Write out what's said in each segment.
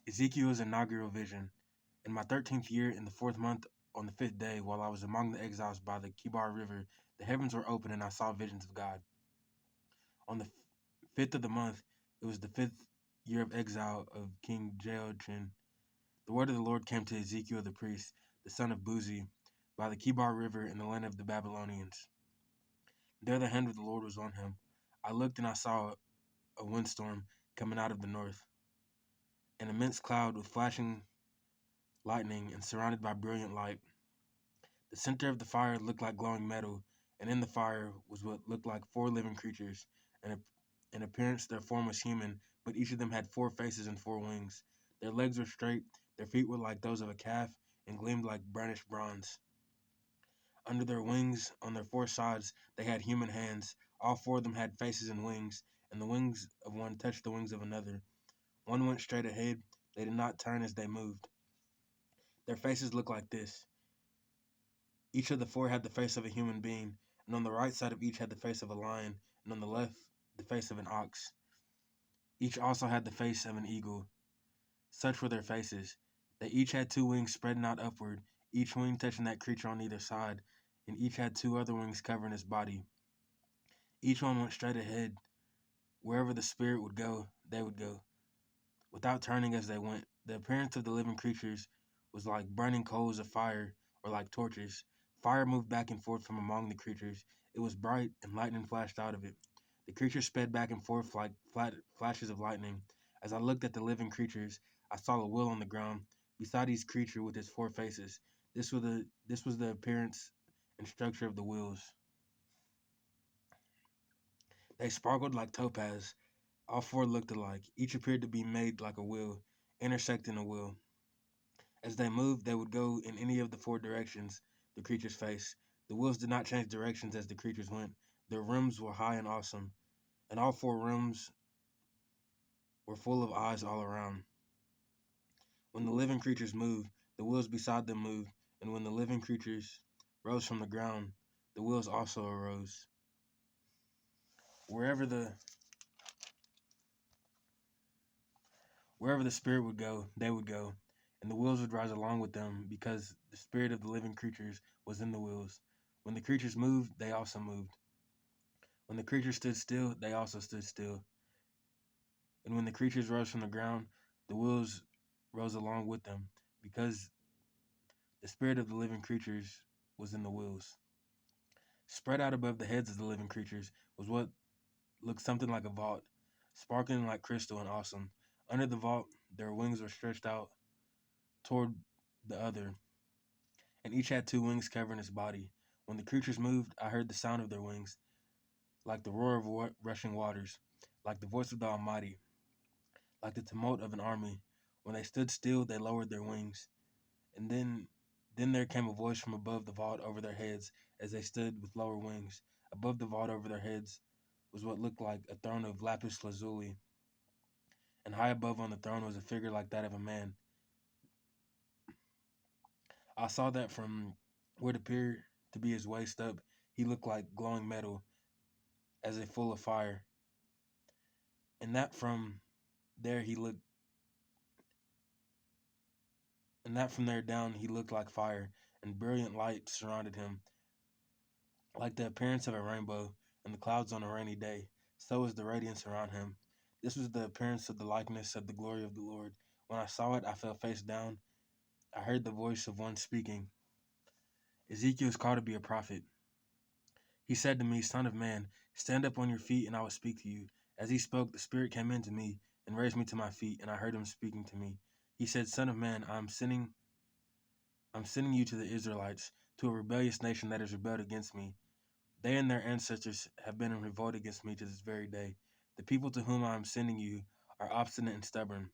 Ezekiel's inaugural vision. In my 13th year, in the fourth month, on the fifth day, while I was among the exiles by the Kibar River, the heavens were open and I saw visions of God. On the fifth of the month, it was the fifth year of exile of King Jehoiachin. The word of the Lord came to Ezekiel the priest, the son of Buzi, by the Kibar River in the land of the Babylonians. There the hand of the Lord was on him. I looked and I saw a windstorm coming out of the north, an immense cloud with flashing lightning and surrounded by brilliant light. The center of the fire looked like glowing metal, and in the fire was what looked like four living creatures. And in appearance, their form was human, but each of them had four faces and four wings. Their legs were straight, their feet were like those of a calf, and gleamed like burnished bronze. Under their wings, on their four sides, they had human hands. All four of them had faces and wings, and the wings of one touched the wings of another. One went straight ahead. They did not turn as they moved. Their faces looked like this. Each of the four had the face of a human being, and on the right side of each had the face of a lion, and on the left, the face of an ox. Each also had the face of an eagle. Such were their faces. They each had two wings spreading out upward, each wing touching that creature on either side, and each had two other wings covering its body. Each one went straight ahead. Wherever the spirit would go, they would go, without turning as they went. The appearance of the living creatures was like burning coals of fire or like torches. Fire moved back and forth from among the creatures. It was bright, and lightning flashed out of it. The creatures sped back and forth like flashes of lightning. As I looked at the living creatures, I saw a wheel on the ground beside each creature with its four faces. This was the appearance and structure of the wheels. They sparkled like topaz. All four looked alike. Each appeared to be made like a wheel, intersecting a wheel. As they moved, they would go in any of the four directions the creatures faced. The wheels did not change directions as the creatures went. Their rims were high and awesome, and all four rims were full of eyes all around. When the living creatures moved, the wheels beside them moved, and when the living creatures rose from the ground, the wheels also arose. Wherever the wherever the spirit would go, they would go, and the wheels would rise along with them, because the spirit of the living creatures was in the wheels. When the creatures moved, they also moved. When the creatures stood still, they also stood still. And when the creatures rose from the ground, the wheels rose along with them, because the spirit of the living creatures was in the wheels. Spread out above the heads of the living creatures was what looked something like a vault, sparkling like crystal and awesome. Under the vault, their wings were stretched out toward the other, and each had two wings covering its body. When the creatures moved, I heard the sound of their wings, like the roar of rushing waters, like the voice of the Almighty, like the tumult of an army. When they stood still, they lowered their wings, and then there came a voice from above the vault over their heads as they stood with lower wings. Above the vault over their heads was what looked like a throne of lapis lazuli, and high above on the throne was a figure like that of a man. I saw that from what appeared to be his waist up, he looked like glowing metal, as if full of fire, and that from there he looked, and that from there down he looked like fire, and brilliant light surrounded him, like the appearance of a rainbow and the clouds on a rainy day. So was the radiance around him. This was the appearance of the likeness of the glory of the Lord. When I saw it, I fell face down. I heard the voice of one speaking. Ezekiel is called to be a prophet. He said to me, "Son of man, stand up on your feet, and I will speak to you." As he spoke, the Spirit came into me and raised me to my feet, and I heard him speaking to me. He said, "Son of man, I'm sending you to the Israelites, to a rebellious nation that has rebelled against me. They and their ancestors have been in revolt against me to this very day. The people to whom I am sending you are obstinate and stubborn.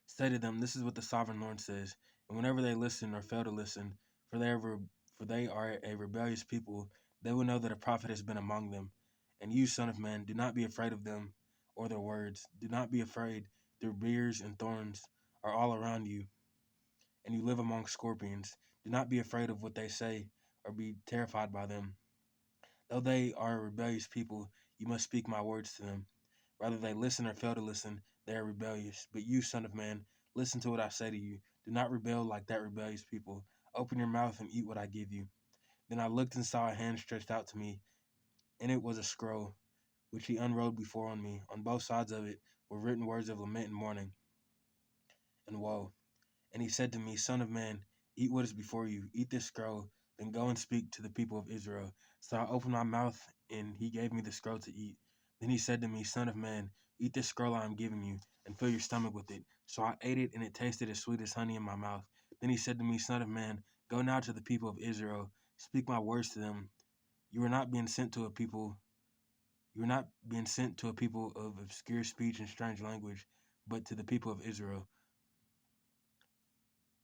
Say to them, this is what the sovereign Lord says, and whenever they listen or fail to listen, for they are a rebellious people, they will know that a prophet has been among them. And you, son of man, do not be afraid of them or their words. Do not be afraid. Their beers and thorns are all around you, and you live among scorpions. Do not be afraid of what they say or be terrified by them. Though they are a rebellious people, you must speak my words to them. Whether they listen or fail to listen, they are rebellious. But you, son of man, Listen to what I say to you. Do not rebel like that rebellious people. Open your mouth and eat what I give you. Then I looked and saw a hand stretched out to me, and it was a scroll, which he unrolled before on me. On both sides of it were written words of lament and mourning and woe. And he said to me, Son of man, eat what is before you, eat this scroll, then go and speak to the people of Israel. So I opened my mouth, and he gave me the scroll to eat. Then he said to me, Son of man, eat this scroll I am giving you, and fill your stomach with it. So I ate it, and it tasted as sweet as honey in my mouth. Then he said to me, Son of man, go now to the people of Israel, speak my words to them. You are not being sent to a people. You are not being sent to a people of obscure speech and strange language, but to the people of Israel.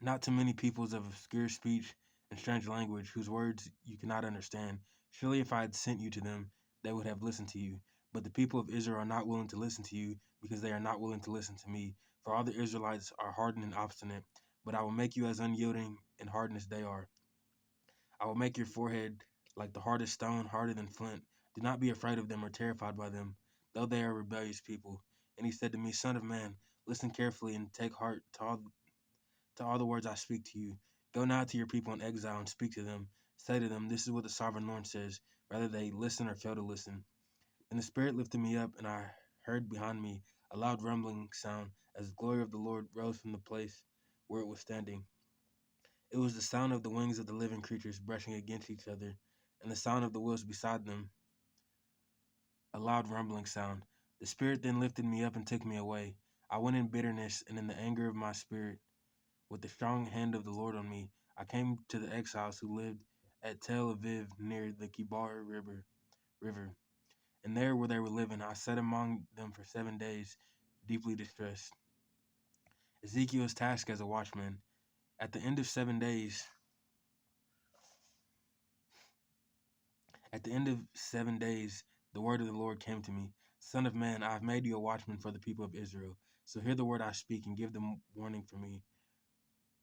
Not to many peoples of obscure speech and strange language, whose words you cannot understand. Surely if I had sent you to them, they would have listened to you. But the people of Israel are not willing to listen to you, because they are not willing to listen to me. For all the Israelites are hardened and obstinate, but I will make you as unyielding and hardened as they are. I will make your forehead like the hardest stone, harder than flint. Do not be afraid of them or terrified by them, though they are rebellious people. And he said to me, Son of man, listen carefully and take heart to all the words I speak to you. Go now to your people in exile and speak to them. Say to them, This is what the sovereign Lord says, whether they listen or fail to listen. And the Spirit lifted me up, and I heard behind me a loud rumbling sound, as the glory of the Lord rose from the place where it was standing. It was the sound of the wings of the living creatures brushing against each other, and the sound of the wheels beside them, a loud rumbling sound. The Spirit then lifted me up and took me away. I went in bitterness and in the anger of my spirit, with the strong hand of the Lord on me. I came to the exiles who lived at Tel Aviv near the Kibar River. And there where they were living, I sat among them for 7 days, deeply distressed. Ezekiel's task as a watchman. At the end of 7 days, the word of the Lord came to me. Son of man, I have made you a watchman for the people of Israel. So hear the word I speak and give them warning from me.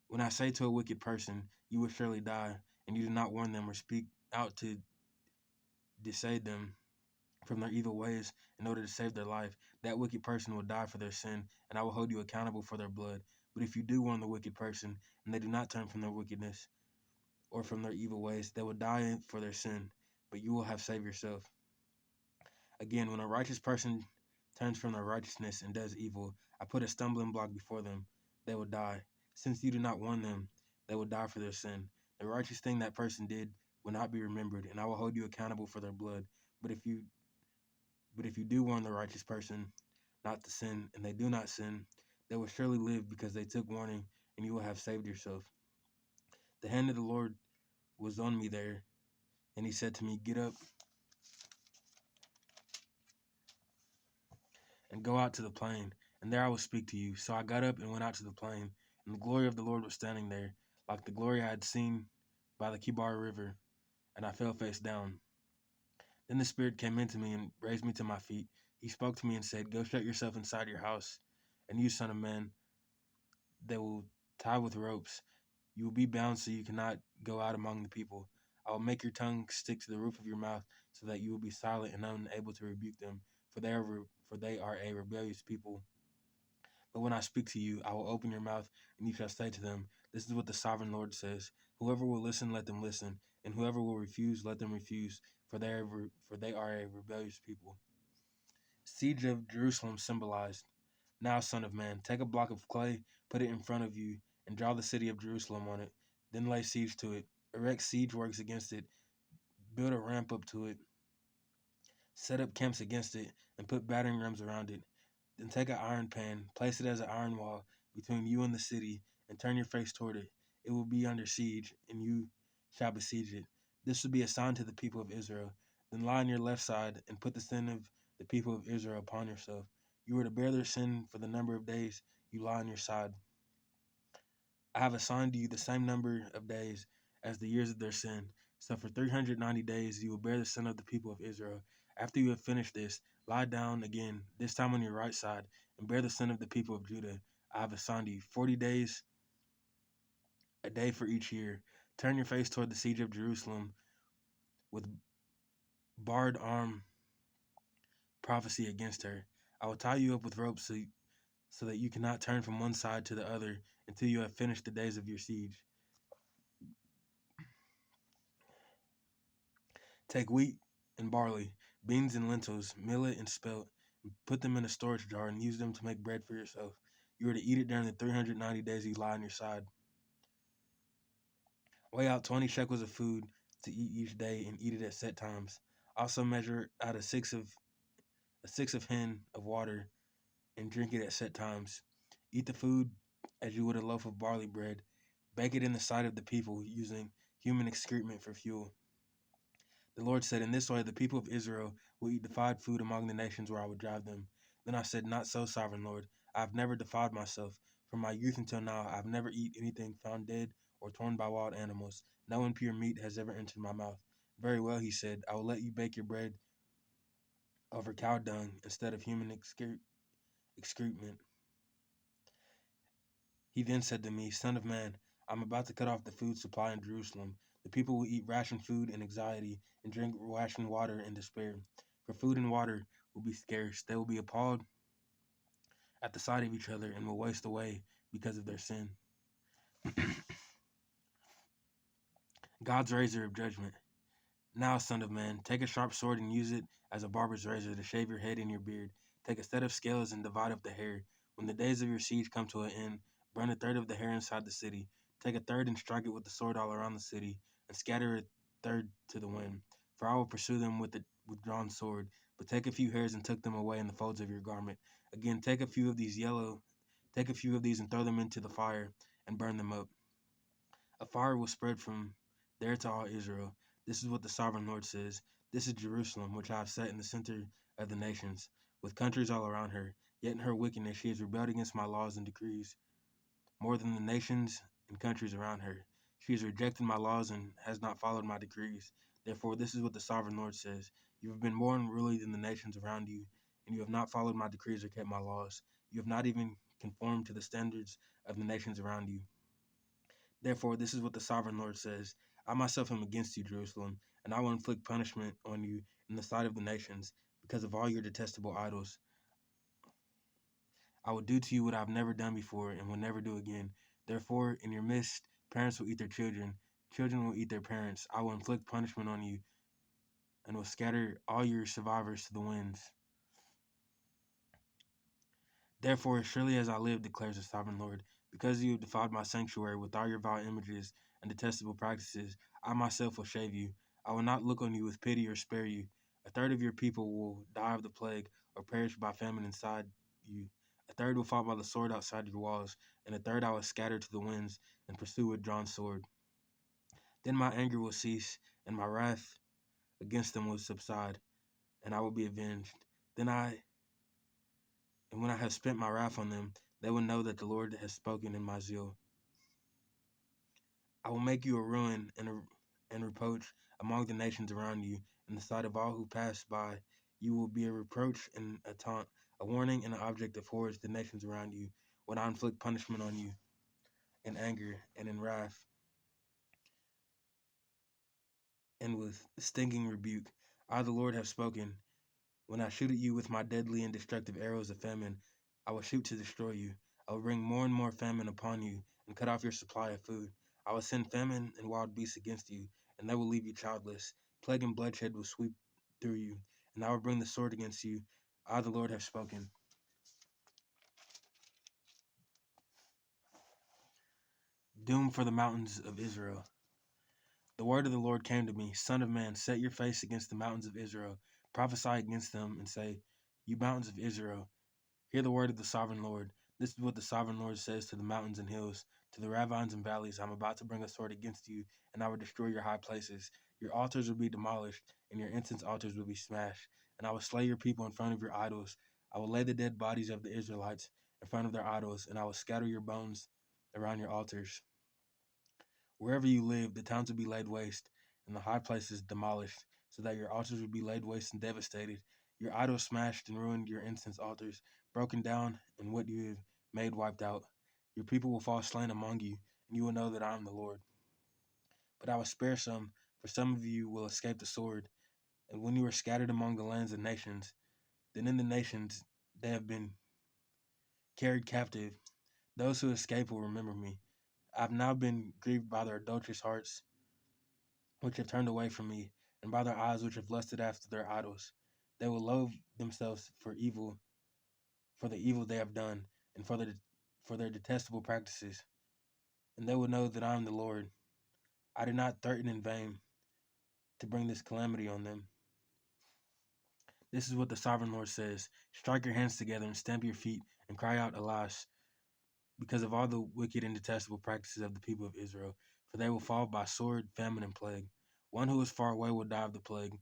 When I say to a wicked person, you will surely die, and you do not warn them or speak out to dissuade them from their evil ways in order to save their life, that wicked person will die for their sin, and I will hold you accountable for their blood. But if you do warn the wicked person, and they do not turn from their wickedness or from their evil ways, they will die for their sin, but you will have saved yourself. Again, when a righteous person turns from their righteousness and does evil, I put a stumbling block before them. They will die. Since you do not warn them, they will die for their sin. The righteous thing that person did will not be remembered, and I will hold you accountable for their blood. But if you do warn the righteous person not to sin, and they do not sin, they will surely live because they took warning, and you will have saved yourself. The hand of the Lord was on me there, and he said to me, Get up and go out to the plain, and there I will speak to you. So I got up and went out to the plain, and the glory of the Lord was standing there, like the glory I had seen by the Kibar River, and I fell face down. Then the Spirit came into me and raised me to my feet. He spoke to me and said, Go shut yourself inside your house, and you, son of man, they will tie with ropes. You will be bound so you cannot go out among the people. I will make your tongue stick to the roof of your mouth so that you will be silent and unable to rebuke them, for they are a rebellious people. But when I speak to you, I will open your mouth, and you shall say to them, This is what the sovereign Lord says. Whoever will listen, let them listen, and whoever will refuse, let them refuse, for they are a rebellious people. Siege of Jerusalem symbolized. Now, son of man, take a block of clay, put it in front of you, and draw the city of Jerusalem on it. Then lay siege to it. Erect siege works against it. Build a ramp up to it. Set up camps against it, and put battering rams around it. Then take an iron pan, place it as an iron wall between you and the city, and turn your face toward it. It will be under siege, and you shall besiege it. This will be a sign to the people of Israel. Then lie on your left side, and put the sin of the people of Israel upon yourself. You are to bear their sin for the number of days you lie on your side. I have assigned to you the same number of days as the years of their sin. So for 390 days you will bear the sin of the people of Israel. After you have finished this, lie down again, this time on your right side, and bear the sin of the people of Judah. I have assigned you 40 days, a day for each year. Turn your face toward the siege of Jerusalem with barred arm prophecy against her. I will tie you up with ropes so that you cannot turn from one side to the other until you have finished the days of your siege. Take wheat and barley, beans and lentils, millet and spelt, and put them in a storage jar and use them to make bread for yourself. You are to eat it during the 390 days you lie on your side. Weigh out 20 shekels of food to eat each day and eat it at set times. Also measure out a sixth of hin of water and drink it at set times. Eat the food as you would a loaf of barley bread. Bake it in the sight of the people using human excrement for fuel. The Lord said, in this way the people of Israel will eat defiled food among the nations where I would drive them. Then I said, not so, sovereign Lord. I have never defiled myself. From my youth until now, I have never eaten anything found dead or torn by wild animals. No impure meat has ever entered my mouth. Very well, he said, I will let you bake your bread over cow dung instead of human excrement. He then said to me, son of man, I'm about to cut off the food supply in Jerusalem. The people will eat ration food in anxiety and drink ration water in despair. For food and water will be scarce. They will be appalled at the sight of each other and will waste away because of their sin. God's razor of judgment. Now, son of man, take a sharp sword and use it as a barber's razor to shave your head and your beard. Take a set of scales and divide up the hair. When the days of your siege come to an end, burn a third of the hair inside the city. Take a third and strike it with the sword all around the city, and scatter a third to the wind. For I will pursue them with drawn sword. But take a few hairs and tuck them away in the folds of your garment. Again, take a few of these and throw them into the fire and burn them up. A fire will spread from there to all Israel. This is what the sovereign Lord says. This is Jerusalem, which I have set in the center of the nations, with countries all around her. Yet in her wickedness she has rebelled against my laws and decrees, more than the nations and countries around her. She has rejected my laws and has not followed my decrees. Therefore, this is what the sovereign Lord says. You have been more unruly than the nations around you, and you have not followed my decrees or kept my laws. You have not even conformed to the standards of the nations around you. Therefore, this is what the sovereign Lord says. I myself am against you, Jerusalem, and I will inflict punishment on you in the sight of the nations because of all your detestable idols. I will do to you what I have never done before and will never do again. Therefore, in your midst, parents will eat their children, children will eat their parents. I will inflict punishment on you and will scatter all your survivors to the winds. Therefore, surely as I live, declares the sovereign Lord, because you have defiled my sanctuary with all your vile images and detestable practices, I myself will shave you. I will not look on you with pity or spare you. A third of your people will die of the plague or perish by famine inside you. A third will fall by the sword outside your walls, and a third I will scatter to the winds and pursue with drawn sword. Then my anger will cease, and my wrath against them will subside, and I will be avenged. And when I have spent my wrath on them, they will know that the Lord has spoken in my zeal. I will make you a ruin and reproach among the nations around you. In the sight of all who pass by, you will be a reproach and a taunt, a warning and an object of horror to the nations around you, when I inflict punishment on you in anger and in wrath and with stinging rebuke. I, the Lord, have spoken. When I shoot at you with my deadly and destructive arrows of famine, I will shoot to destroy you. I will bring more and more famine upon you and cut off your supply of food. I will send famine and wild beasts against you, and they will leave you childless. Plague and bloodshed will sweep through you, and I will bring the sword against you. I, the Lord, have spoken. Doom for the mountains of Israel. The word of the Lord came to me, Son of man, set your face against the mountains of Israel. Prophesy against them and say, you mountains of Israel, hear the word of the sovereign Lord. This is what the sovereign Lord says to the mountains and hills, to the ravines and valleys. I'm about to bring a sword against you, and I will destroy your high places. Your altars will be demolished, and your incense altars will be smashed. And I will slay your people in front of your idols. I will lay the dead bodies of the Israelites in front of their idols, and I will scatter your bones around your altars. Wherever you live, the towns will be laid waste, and the high places demolished, so that your altars will be laid waste and devastated. Your idols smashed and ruined, your incense altars broken down, and what you have made wiped out. Your people will fall slain among you, and you will know that I am the Lord. But I will spare some, for some of you will escape the sword. And when you are scattered among the lands of nations, then in the nations they have been carried captive. Those who escape will remember me. I have now been grieved by their adulterous hearts, which have turned away from me, and by their eyes which have lusted after their idols. They will loathe themselves for the evil they have done, and for their detestable practices. And they will know that I am the Lord. I did not threaten in vain to bring this calamity on them. This is what the sovereign Lord says: strike your hands together and stamp your feet and cry out, alas, because of all the wicked and detestable practices of the people of Israel. For they will fall by sword, famine, and plague. One who is far away will die of the plague,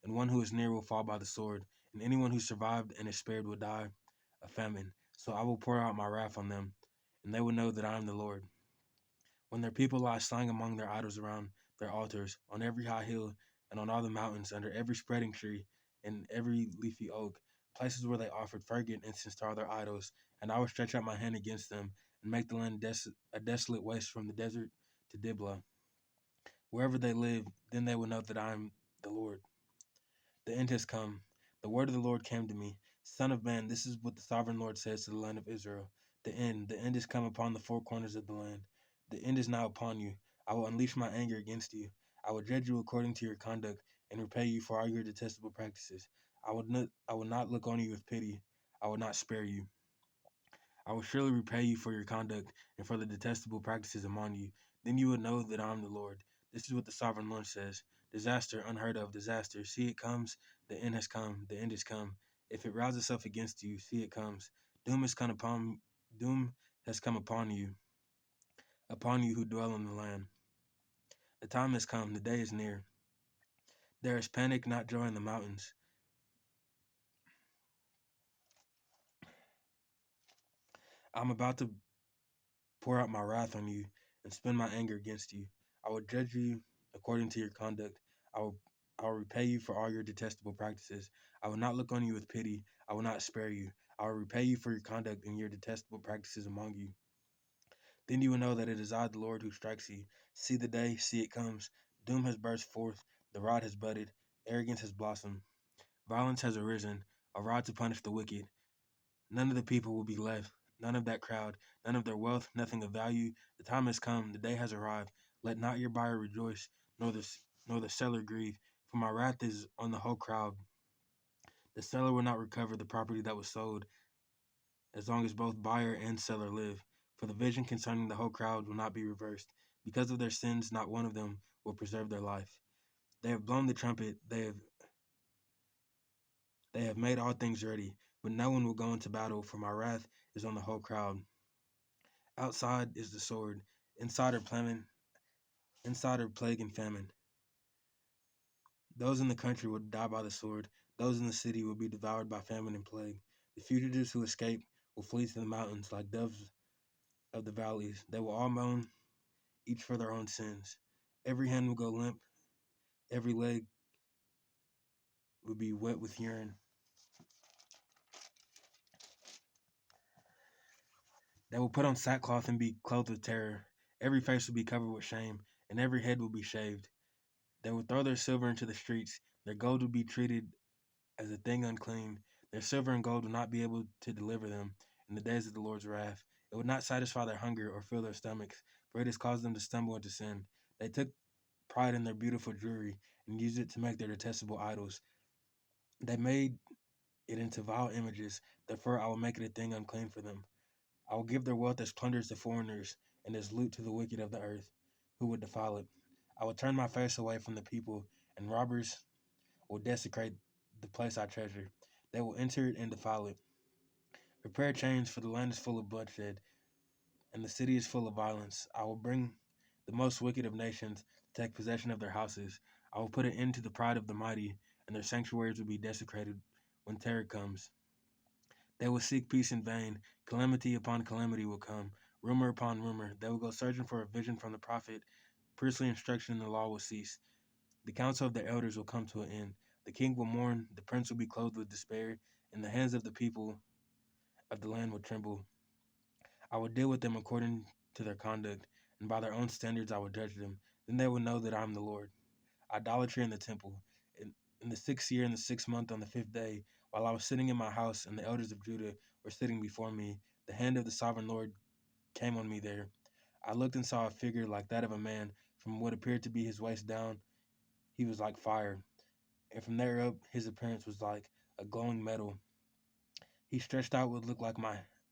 and one who is near will fall by the sword, and anyone who survived and is spared will die of famine. So I will pour out my wrath on them, and they will know that I am the Lord. When their people lie slain among their idols around their altars, on every high hill and on all the mountains, under every spreading tree and every leafy oak, places where they offered fragrant incense to all their idols, and I will stretch out my hand against them and make the land a desolate waste from the desert to Diblah. Wherever they live, then they will know that I am the Lord. The end has come. The word of the Lord came to me. Son of man, this is what the sovereign Lord says to the land of Israel. The end has come upon the four corners of the land. The end is now upon you. I will unleash my anger against you. I will judge you according to your conduct and repay you for all your detestable practices. I will not look on you with pity. I will not spare you. I will surely repay you for your conduct and for the detestable practices among you. Then you will know that I am the Lord. This is what the sovereign Lord says: disaster, unheard of disaster. See, it comes. The end has come. The end has come. If it rouses itself against you, see, it comes. Doom has come upon. Doom has come upon you who dwell in the land. The time has come. The day is near. There is panic, not joy, in the mountains. I'm about to pour out my wrath on you and spend my anger against you. I will judge you according to your conduct. I will I will repay you for all your detestable practices. I will not look on you with pity. I will not spare you. I will repay you for your conduct and your detestable practices among you. Then you will know that it is I, the Lord, who strikes you. See the day, see it comes. Doom has burst forth. The rod has budded. Arrogance has blossomed. Violence has arisen. A rod to punish the wicked. None of the people will be left, none of that crowd, none of their wealth, nothing of value. The time has come, the day has arrived. Let not your buyer rejoice, nor the seller grieve, for my wrath is on the whole crowd. The seller will not recover the property that was sold, as long as both buyer and seller live. For the vision concerning the whole crowd will not be reversed. Because of their sins, not one of them will preserve their life. They have blown the trumpet, they have made all things ready, but no one will go into battle, for my wrath is on the whole crowd. Outside is the sword, inside are famine, inside are plague and famine. Those in the country will die by the sword, those in the city will be devoured by famine and plague. The fugitives who escape will flee to the mountains like doves of the valleys. They will all moan, each for their own sins. Every hand will go limp, every leg will be wet with urine. They will put on sackcloth and be clothed with terror. Every face will be covered with shame, and every head will be shaved. They will throw their silver into the streets. Their gold will be treated as a thing unclean. Their silver and gold will not be able to deliver them in the days of the Lord's wrath. It will not satisfy their hunger or fill their stomachs, for it has caused them to stumble into sin. They took pride in their beautiful jewelry and used it to make their detestable idols. They made it into vile images. Therefore, I will make it a thing unclean for them. I will give their wealth as plunder to foreigners and as loot to the wicked of the earth, who would defile it. I will turn my face away from the people, and robbers will desecrate the place I treasure. They will enter it and defile it. Prepare change, for the land is full of bloodshed, and the city is full of violence. I will bring the most wicked of nations to take possession of their houses. I will put an end to the pride of the mighty, and their sanctuaries will be desecrated when terror comes. They will seek peace in vain. Calamity upon calamity will come, rumor upon rumor. They will go searching for a vision from the prophet. Priestly instruction in the law will cease. The counsel of their elders will come to an end. The king will mourn, the prince will be clothed with despair, and the hands of the people of the land will tremble. I will deal with them according to their conduct, and by their own standards I will judge them. Then they will know that I am the Lord. Idolatry in the temple. In the 6th year, in the 6th month, on the 5th day, while I was sitting in my house, and the elders of Judah were sitting before me, The hand of the sovereign Lord came on me there. I looked and saw a figure like that of a man. From what appeared to be his waist down, he was like fire, and from there up, his appearance was like a glowing metal. He stretched out what looked like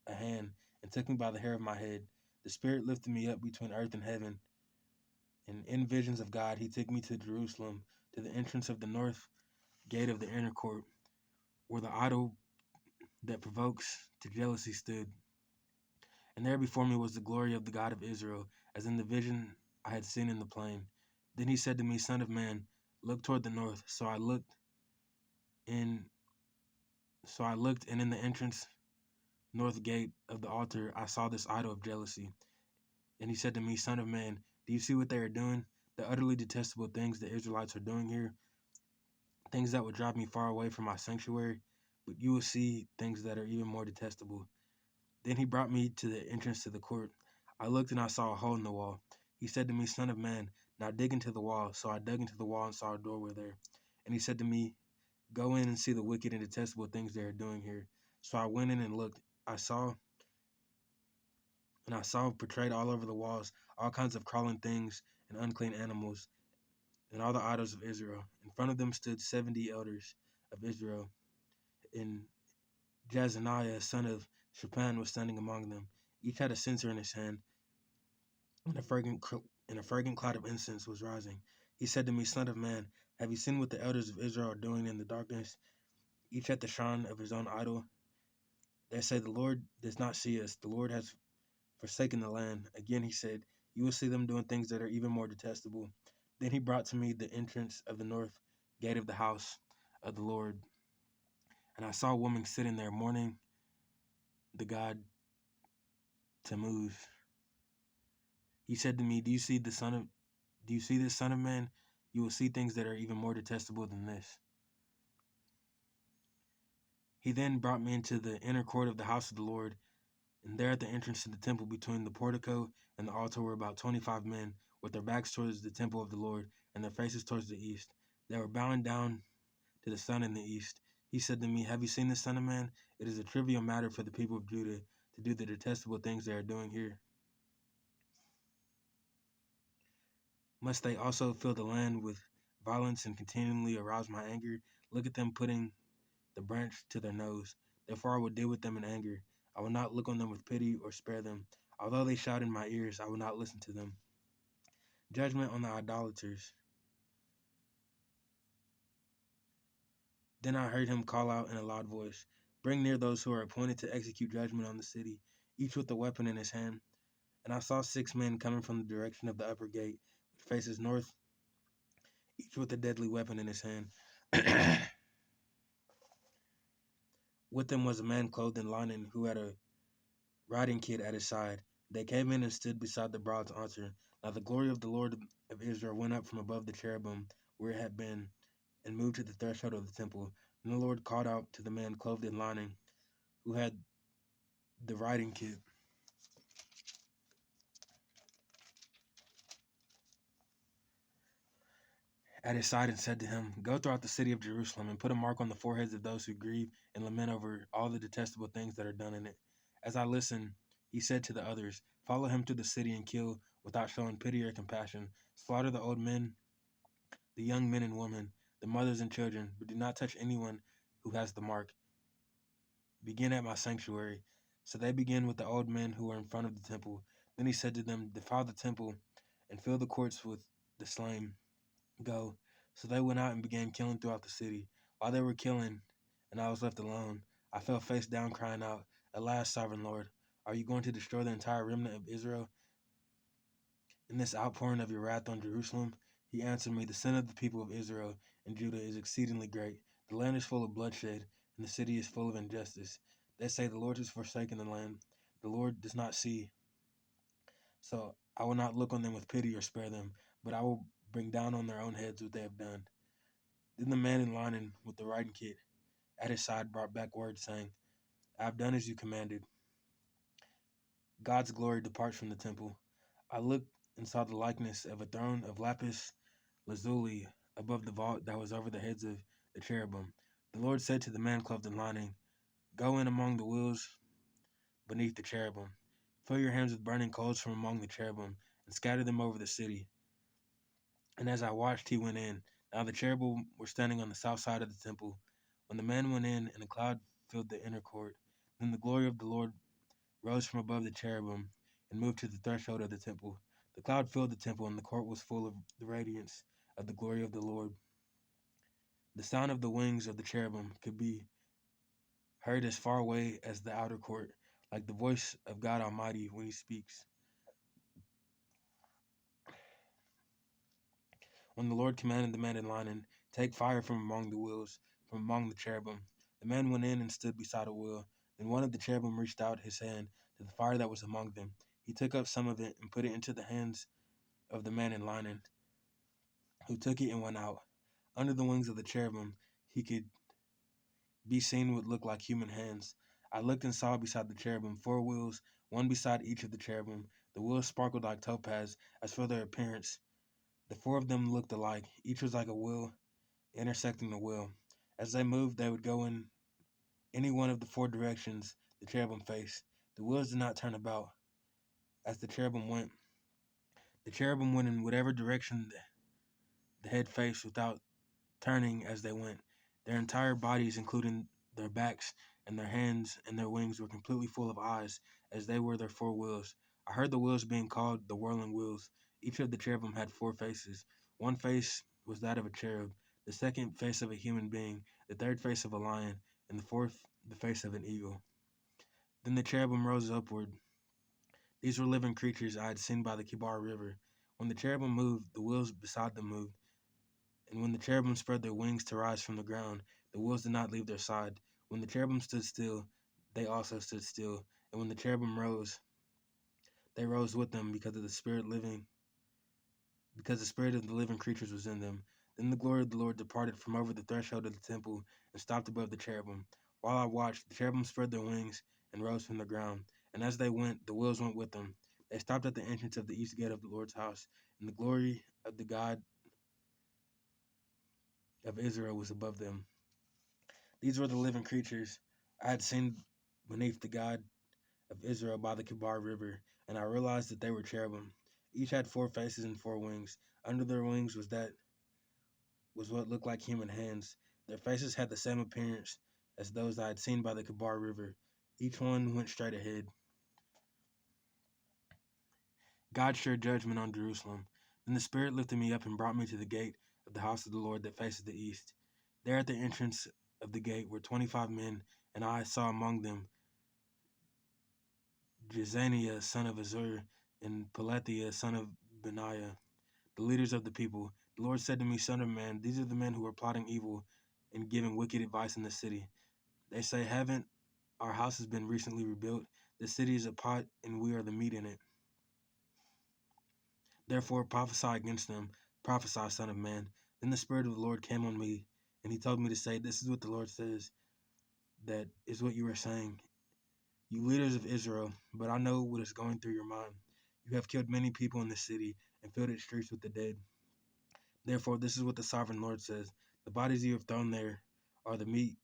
a hand and took me by the hair of my head. The Spirit lifted me up between earth and heaven, and in visions of God, he took me to Jerusalem, to the entrance of the north gate of the inner court, where the idol that provokes to jealousy stood. And there before me was the glory of the God of Israel, as in the vision I had seen in the plain. Then he said to me, Son of man, look toward the north. In so I looked, and in the entrance north gate of the altar I saw this idol of jealousy. And he said to me, Son of man, do you see what they are doing? The utterly detestable things the Israelites are doing here, things that would drive me far away from my sanctuary, but you will see things that are even more detestable. Then he brought me to the entrance to the court. I looked and I saw a hole in the wall. He said to me, Son of man, now dig into the wall. So I dug into the wall and saw a doorway there. And he said to me, Go in and see the wicked and detestable things they are doing here. So I went in and looked. I saw portrayed all over the walls all kinds of crawling things and unclean animals and all the idols of Israel. In front of them stood 70 elders of Israel, and Jazaniah, son of Shaphan, was standing among them. Each had a censer in his hand, and a fragrant cloud of incense was rising. He said to me, Son of man, have you seen what the elders of Israel are doing in the darkness, each at the shrine of his own idol? They say, The Lord does not see us. The Lord has forsaken the land. Again he said, You will see them doing things that are even more detestable. Then he brought to me the entrance of the north gate of the house of the Lord, and I saw a woman sitting there mourning the god Tammuz. He said to me, Do you see this, son of man? You will see things that are even more detestable than this. He then brought me into the inner court of the house of the Lord, and there at the entrance to the temple between the portico and the altar were about 25 men, with their backs towards the temple of the Lord and their faces towards the east. They were bowing down to the sun in the east. He said to me, Have you seen this, son of man? It is a trivial matter for the people of Judah to do the detestable things they are doing here. Must they also fill the land with violence and continually arouse my anger? Look at them putting the branch to their nose. Therefore I will deal with them in anger. I will not look on them with pity or spare them. Although they shout in my ears, I will not listen to them. Judgment on the idolaters. Then I heard him call out in a loud voice, Bring near those who are appointed to execute judgment on the city, each with a weapon in his hand. And I saw 6 men coming from the direction of the upper gate, which faces north, each with a deadly weapon in his hand. With them was a man clothed in linen who had a riding kit at his side. They came in and stood beside the bronze altar. Now the glory of the Lord of Israel went up from above the cherubim where it had been, and moved to the threshold of the temple. And the Lord called out to the man clothed in linen who had the riding kit at his side and said to him, Go throughout the city of Jerusalem and put a mark on the foreheads of those who grieve and lament over all the detestable things that are done in it. As I listened, he said to the others, Follow him to the city and kill without showing pity or compassion. Slaughter the old men, the young men and women, the mothers and children, but do not touch anyone who has the mark. Begin at my sanctuary. So they began with the old men who were in front of the temple. Then he said to them, Defile the temple and fill the courts with the slain. Go. So they went out and began killing throughout the city. While they were killing, and I was left alone, I fell face down, crying out, At last, sovereign Lord, are you going to destroy the entire remnant of Israel in this outpouring of your wrath on Jerusalem? He answered me, The sin of the people of Israel and Judah is exceedingly great. The land is full of bloodshed, and the city is full of injustice. They say, The Lord has forsaken the land. The Lord does not see. So I will not look on them with pity or spare them, but I will bring down on their own heads what they have done. Then the man in linen with the riding kit at his side brought back word, saying, I have done as you commanded. God's glory departs from the temple. I looked and saw the likeness of a throne of lapis lazuli above the vault that was over the heads of the cherubim. The Lord said to the man clothed in linen, Go in among the wheels beneath the cherubim. Fill your hands with burning coals from among the cherubim, and scatter them over the city. And as I watched, he went in. Now the cherubim were standing on the south side of the temple. When the man went in, and a cloud filled the inner court, then the glory of the Lord rose from above the cherubim and moved to the threshold of the temple. The cloud filled the temple, and the court was full of the radiance of the glory of the Lord. The sound of the wings of the cherubim could be heard as far away as the outer court, like the voice of God Almighty when he speaks. When the Lord commanded the man in linen, take fire from among the wheels, from among the cherubim, the man went in and stood beside a wheel. Then one of the cherubim reached out his hand to the fire that was among them. He took up some of it and put it into the hands of the man in linen, who took it and went out. Under the wings of the cherubim, he could be seen what looked like human hands. I looked and saw beside the cherubim 4 wheels, one beside each of the cherubim. The wheels sparkled like topaz. As for their appearance, the 4 of them looked alike. Each was like a wheel intersecting the wheel. As they moved, they would go in any one of the 4 directions the cherubim faced. The wheels did not turn about as the cherubim went. The cherubim went in whatever direction the head faced without turning as they went. Their entire bodies, including their backs and their hands and their wings, were completely full of eyes, as they were their 4 wheels. I heard the wheels being called the whirling wheels. Each of the cherubim had 4 faces. One face was that of a cherub, the second face of a human being, the third face of a lion, and the fourth the face of an eagle. Then the cherubim rose upward. These were living creatures I had seen by the Kibar River. When the cherubim moved, the wheels beside them moved. And when the cherubim spread their wings to rise from the ground, the wheels did not leave their side. When the cherubim stood still, they also stood still. And when the cherubim rose, they rose with them because the spirit of the living creatures was in them. Then the glory of the Lord departed from over the threshold of the temple and stopped above the cherubim. While I watched, the cherubim spread their wings and rose from the ground. And as they went, the wheels went with them. They stopped at the entrance of the east gate of the Lord's house, and the glory of the God of Israel was above them. These were the living creatures I had seen beneath the God of Israel by the Kibar River, and I realized that they were cherubim. Each had 4 faces and 4 wings. Under their wings was what looked like human hands. Their faces had the same appearance as those I had seen by the Kibar River. Each one went straight ahead. God shared judgment on Jerusalem. Then the Spirit lifted me up and brought me to the gate of the house of the Lord that faces the east. There at the entrance of the gate were 25 men, and I saw among them Jezaniah son of Azur and Peletiah son of Benaiah, the leaders of the people. The Lord said to me, Son of man, these are the men who are plotting evil and giving wicked advice in the city. They say, haven't our houses been recently rebuilt? The city is a pot, and we are the meat in it. Therefore prophesy against them, prophesy, Son of man. Then the Spirit of the Lord came on me, and he told me to say, This is what the Lord says, that is what you are saying, you leaders of Israel, but I know what is going through your mind. You have killed many people in the city and filled its streets with the dead. Therefore, this is what the sovereign Lord says. The bodies you have thrown there are the meat,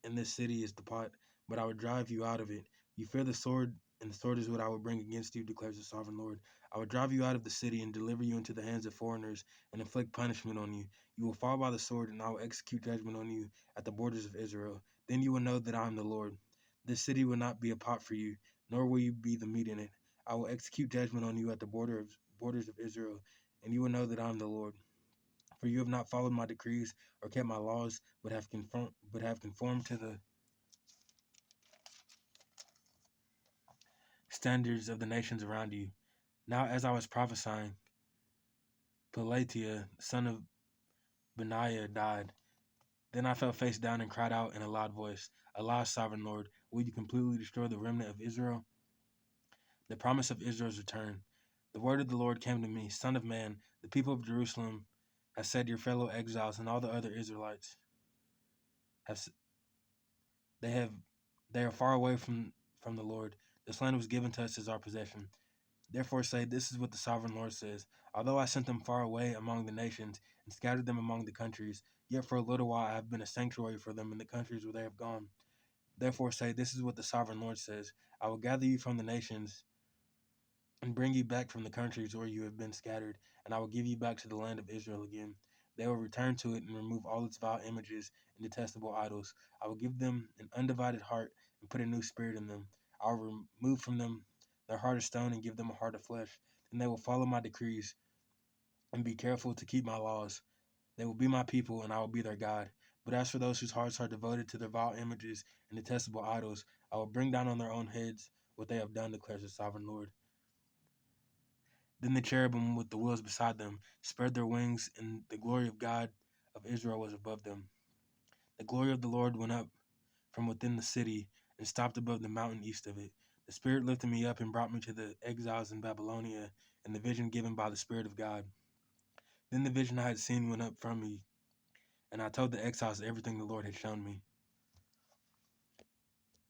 and this city is the pot, but I will drive you out of it. You fear the sword, and the sword is what I will bring against you, declares the sovereign Lord. I will drive you out of the city and deliver you into the hands of foreigners and inflict punishment on you. You will fall by the sword, and I will execute judgment on you at the borders of Israel. Then you will know that I am the Lord. This city will not be a pot for you, nor will you be the meat in it. I will execute judgment on you at the borders of Israel, and you will know that I am the Lord. For you have not followed my decrees or kept my laws, but have conformed to the standards of the nations around you. Now, as I was prophesying, Pelatiah, son of Benaiah, died. Then I fell face down and cried out in a loud voice, Alas, sovereign Lord, will you completely destroy the remnant of Israel? The promise of Israel's return. The word of the Lord came to me, Son of man, the people of Jerusalem have said, your fellow exiles and all the other Israelites have they have they are far away from the Lord. This land was given to us as our possession. Therefore say, this is what the sovereign Lord says. Although I sent them far away among the nations and scattered them among the countries, yet for a little while I have been a sanctuary for them in the countries where they have gone. Therefore say, this is what the sovereign Lord says: I will gather you from the nations and bring you back from the countries where you have been scattered, and I will give you back to the land of Israel again. They will return to it and remove all its vile images and detestable idols. I will give them an undivided heart and put a new spirit in them. I will remove from them their heart of stone and give them a heart of flesh. And they will follow my decrees and be careful to keep my laws. They will be my people, and I will be their God. But as for those whose hearts are devoted to their vile images and detestable idols, I will bring down on their own heads what they have done, declares the sovereign Lord. Then the cherubim with the wheels beside them spread their wings, and the glory of God of Israel was above them. The glory of the Lord went up from within the city and stopped above the mountain east of it. The Spirit lifted me up and brought me to the exiles in Babylonia, in the vision given by the Spirit of God. Then the vision I had seen went up from me, and I told the exiles everything the Lord had shown me.